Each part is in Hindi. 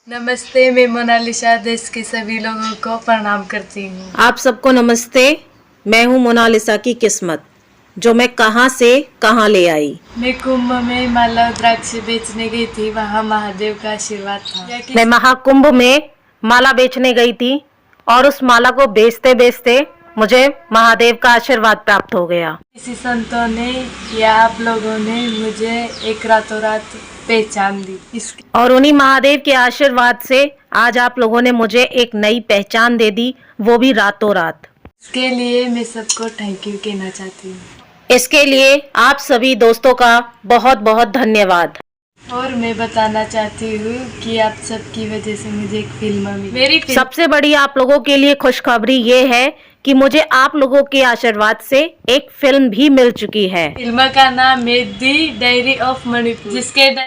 नमस्ते, मैं मोनालिसा देश के सभी लोगों को प्रणाम करती हूँ। आप सबको नमस्ते। मैं हूँ मोनालिसा की किस्मत, जो मैं कहाँ से कहाँ ले आई। मैं कुंभ में माला द्राक्ष बेचने गई थी, वहाँ महादेव का आशीर्वाद था। मैं महाकुंभ में माला बेचने गई थी और उस माला को बेचते बेचते मुझे महादेव का आशीर्वाद प्राप्त हो गया। किसी संतों ने या आप लोगों ने मुझे एक रातों रात पहचान दी। और उन्हीं महादेव के आशीर्वाद से आज आप लोगों ने मुझे एक नई पहचान दे दी, वो भी रातों रात। इसके लिए मैं सबको थैंक यू कहना चाहती हूँ। इसके लिए आप सभी दोस्तों का बहुत बहुत धन्यवाद। और मैं बताना चाहती हूँ कि आप सबकी वजह से मुझे एक फिल्म मिली। सबसे बड़ी आप लोगों के लिए खुशखबरी ये है कि मुझे आप लोगों के आशीर्वाद से एक फिल्म भी मिल चुकी है। फिल्म का नाम है दी डायरी ऑफ मणिपुर,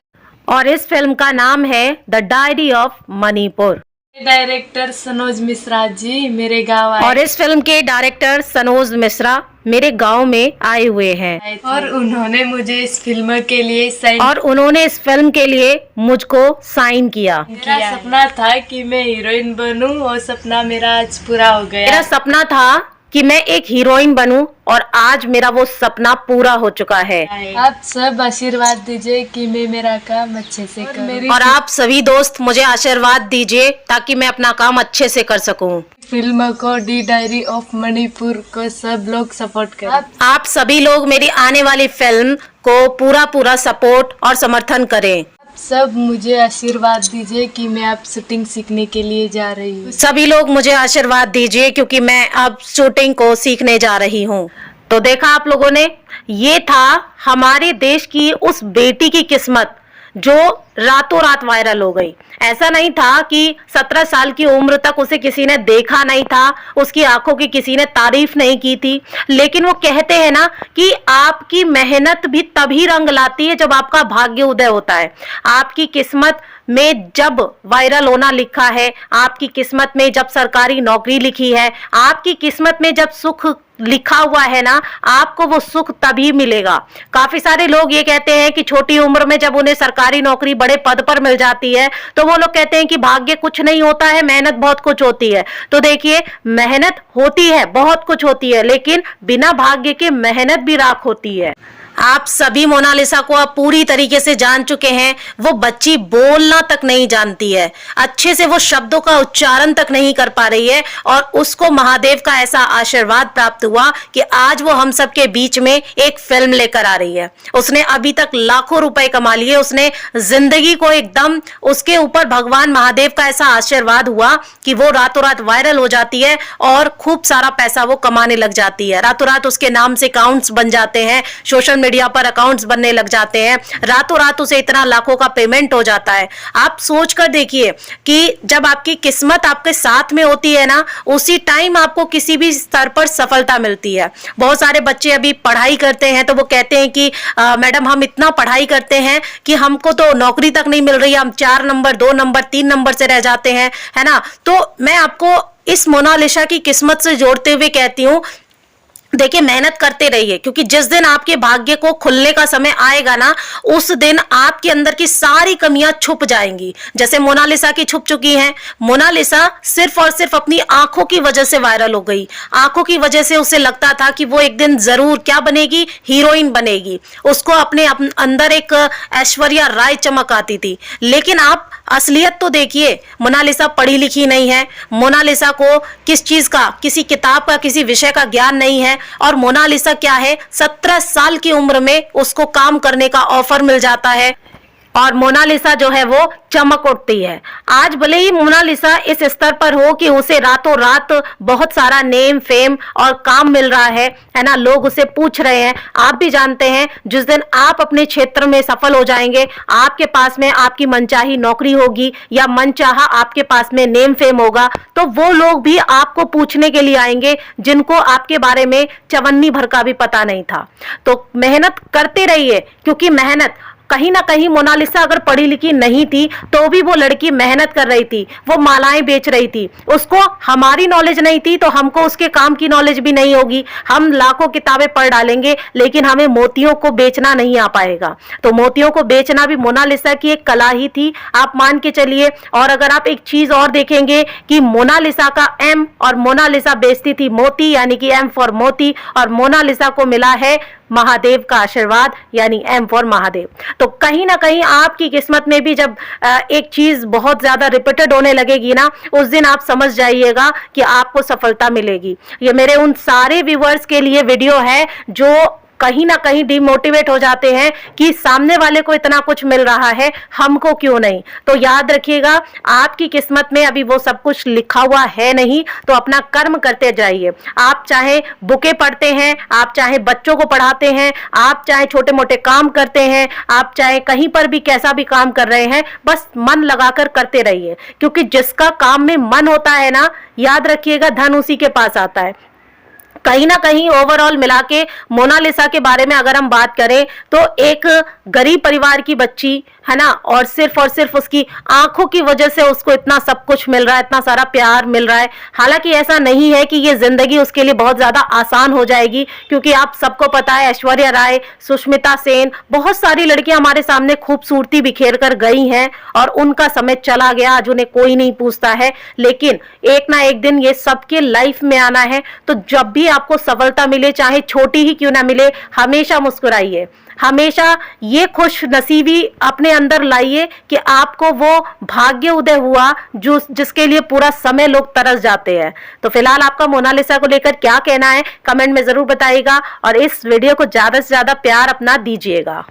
और इस फिल्म का नाम है the diary of Manipur. Director Sanoj Mishra ji मेरे गांव आए। और इस फिल्म के डायरेक्टर सनोज मिश्रा मेरे गांव में आए हुए हैं। और उन्होंने मुझे इस फिल्म के लिए मुझको साइन किया। मेरा सपना था कि मैं हीरोइन बनूं और सपना मेरा आज पूरा हो गया। मेरा सपना था कि मैं एक हीरोइन बनूं और आज मेरा वो सपना पूरा हो चुका है। आप सब आशीर्वाद दीजिए कि मैं मेरा काम अच्छे से करूं। और आप सभी दोस्त मुझे आशीर्वाद दीजिए ताकि मैं अपना काम अच्छे से कर सकूं। फिल्म को दी डायरी ऑफ मणिपुर को सब लोग सपोर्ट करें। आप सभी लोग मेरी आने वाली फिल्म को पूरा सपोर्ट और समर्थन करें। सब मुझे आशीर्वाद दीजिए कि मैं अब शूटिंग सीखने के लिए जा रही हूँ। सभी लोग मुझे आशीर्वाद दीजिए क्योंकि मैं अब शूटिंग को सीखने जा रही हूँ। तो देखा आप लोगों ने, ये था हमारे देश की उस बेटी की किस्मत जो रातों रात वायरल हो गई। ऐसा नहीं था कि 17 साल की उम्र तक उसे किसी ने देखा नहीं था, उसकी आंखों की किसी ने तारीफ नहीं की थी, लेकिन वो कहते हैं ना कि आपकी मेहनत भी तभी रंग लाती है जब आपका भाग्य उदय होता है। आपकी किस्मत में जब वायरल होना लिखा है, आपकी किस्मत में जब सरकारी नौकरी लिखी है, आपकी किस्मत में जब सुख लिखा हुआ है ना, आपको वो सुख तभी मिलेगा। काफी सारे लोग ये कहते हैं कि छोटी उम्र में जब उन्हें सरकारी नौकरी बड़े पद पर मिल जाती है तो वो लोग कहते हैं कि भाग्य कुछ नहीं होता है, मेहनत बहुत कुछ होती है। तो देखिए, मेहनत होती है, बहुत कुछ होती है, लेकिन बिना भाग्य के मेहनत भी राख होती है। आप सभी मोनालिसा को आप पूरी तरीके से जान चुके हैं। वो बच्ची बोलना तक नहीं जानती है, अच्छे से वो शब्दों का उच्चारण तक नहीं कर पा रही है, और उसको महादेव का ऐसा आशीर्वाद प्राप्त हुआ कि आज वो हम सबके बीच में एक फिल्म लेकर आ रही है। उसने अभी तक लाखों रुपए कमा लिए। उसने जिंदगी को एकदम, उसके ऊपर भगवान महादेव का ऐसा आशीर्वाद हुआ कि वो रातों रात वायरल हो जाती है और खूब सारा पैसा वो कमाने लग जाती है। रातों रात उसके नाम से अकाउंट्स बन जाते हैं, सोशल मीडिया पर अकाउंट्स बनने लग जाते हैं, रातों रात उसे इतना लाखों का पेमेंट हो जाता है। आप सोच कर देखिए कि जब आपकी किस्मत आपके साथ में होती है ना, उसी टाइम आपको किसी भी स्तर पर सफलता मिलती है। बहुत सारे बच्चे अभी पढ़ाई करते हैं तो वो कहते हैं कि मैडम हम इतना पढ़ाई करते हैं कि हमको तो नौकरी तक नहीं मिल रही, हम 4 नंबर 2 नंबर 3 नंबर से रह जाते हैं, है ना। तो मैं आपको इस मोनालिसा की किस्मत से जोड़ते हुए कहती हूँ, देखिए मेहनत करते रहिए, क्योंकि जिस दिन आपके भाग्य को खुलने का समय आएगा ना, उस दिन आपके अंदर की सारी कमियां छुप जाएंगी, जैसे मोनालिसा की छुप चुकी हैं। मोनालिसा सिर्फ और सिर्फ अपनी आंखों की वजह से वायरल हो गई। आंखों की वजह से उसे लगता था कि वो एक दिन जरूर क्या बनेगी, हीरोइन बनेगी। उसको अपने अंदर एक ऐश्वर्या राय चमक आती थी। लेकिन आप असलियत तो देखिए, मोनालिसा पढ़ी लिखी नहीं है, मोनालिसा को किस चीज का, किसी किताब का, किसी विषय का ज्ञान नहीं है। और मोनालिसा क्या है, 17 साल की उम्र में उसको काम करने का ऑफर मिल जाता है और मोनालिसा जो है वो चमक उठती है। आज भले ही मोनालिसा इस स्तर पर हो कि उसे रातों रात बहुत सारा नेम फेम और काम मिल रहा है ना, लोग उसे पूछ रहे हैं। आप भी जानते हैं, जिस दिन आप अपने क्षेत्र में सफल हो जाएंगे, आपके पास में आपकी मनचाही नौकरी होगी या मनचाहा आपके पास में नेम फेम होगा, तो वो लोग भी आपको पूछने के लिए आएंगे जिनको आपके बारे में चवन्नी भर का भी पता नहीं था। तो मेहनत करते रहिए, क्योंकि मेहनत कहीं ना कहीं मोनालिसा अगर पढ़ी लिखी नहीं थी तो भी वो लड़की मेहनत कर रही थी, वो मालाएं बेच रही थी। उसको हमारी नॉलेज नहीं थी तो हमको उसके काम की नॉलेज भी नहीं होगी। हम लाखों किताबें पढ़ डालेंगे लेकिन हमें मोतियों को बेचना नहीं आ पाएगा। तो मोतियों को बेचना भी मोनालिसा की एक कला ही थी, आप मान के चलिए। और अगर आप एक चीज और देखेंगे कि मोनालिसा का एम, और मोनालिसा बेचती थी मोती, यानी कि एम फॉर मोती, और मोनालिसा को मिला है महादेव का आशीर्वाद, यानी एम फॉर महादेव। तो कहीं ना कहीं आपकी किस्मत में भी जब एक चीज बहुत ज्यादा रिपीटेड होने लगेगी ना, उस दिन आप समझ जाइएगा कि आपको सफलता मिलेगी। ये मेरे उन सारे व्यूअर्स के लिए वीडियो है जो कहीं ना कहीं डिमोटिवेट हो जाते हैं कि सामने वाले को इतना कुछ मिल रहा है, हमको क्यों नहीं। तो याद रखिएगा, आपकी किस्मत में अभी वो सब कुछ लिखा हुआ है नहीं, तो अपना कर्म करते जाइए। आप चाहे बुकें पढ़ते हैं, आप चाहे बच्चों को पढ़ाते हैं, आप चाहे छोटे मोटे काम करते हैं, आप चाहे कहीं पर भी कैसा भी काम कर रहे हैं, बस मन लगाकर करते रहिए। क्योंकि जिसका काम में मन होता है ना, याद रखिएगा, धन उसी के पास आता है। कहीं ना कहीं ओवरऑल मिला के मोनालिसा के बारे में अगर हम बात करें तो एक गरीब परिवार की बच्ची है ना, और सिर्फ उसकी आंखों की वजह से उसको इतना सब कुछ मिल रहा है, इतना सारा प्यार मिल रहा है। हालांकि ऐसा नहीं है कि ये जिंदगी उसके लिए बहुत ज्यादा आसान हो जाएगी, क्योंकि आप सबको पता है ऐश्वर्या राय, सुष्मिता सेन, बहुत सारी लड़कियां हमारे सामने खूबसूरती बिखेर कर गई हैं और उनका समय चला गया, आज उन्हें कोई नहीं पूछता है। लेकिन एक ना एक दिन ये सबके लाइफ में आना है। तो जब भी आपको सफलता मिले, चाहे छोटी ही क्यों ना मिले, हमेशा मुस्कुराइए, हमेशा ये खुश नसीबी अपने अंदर लाइए कि आपको वो भाग्य उदय हुआ जो जिसके लिए पूरा समय लोग तरस जाते हैं। तो फिलहाल आपका मोनालिसा को लेकर क्या कहना है, कमेंट में जरूर बताइएगा और इस वीडियो को ज्यादा से ज्यादा प्यार अपना दीजिएगा।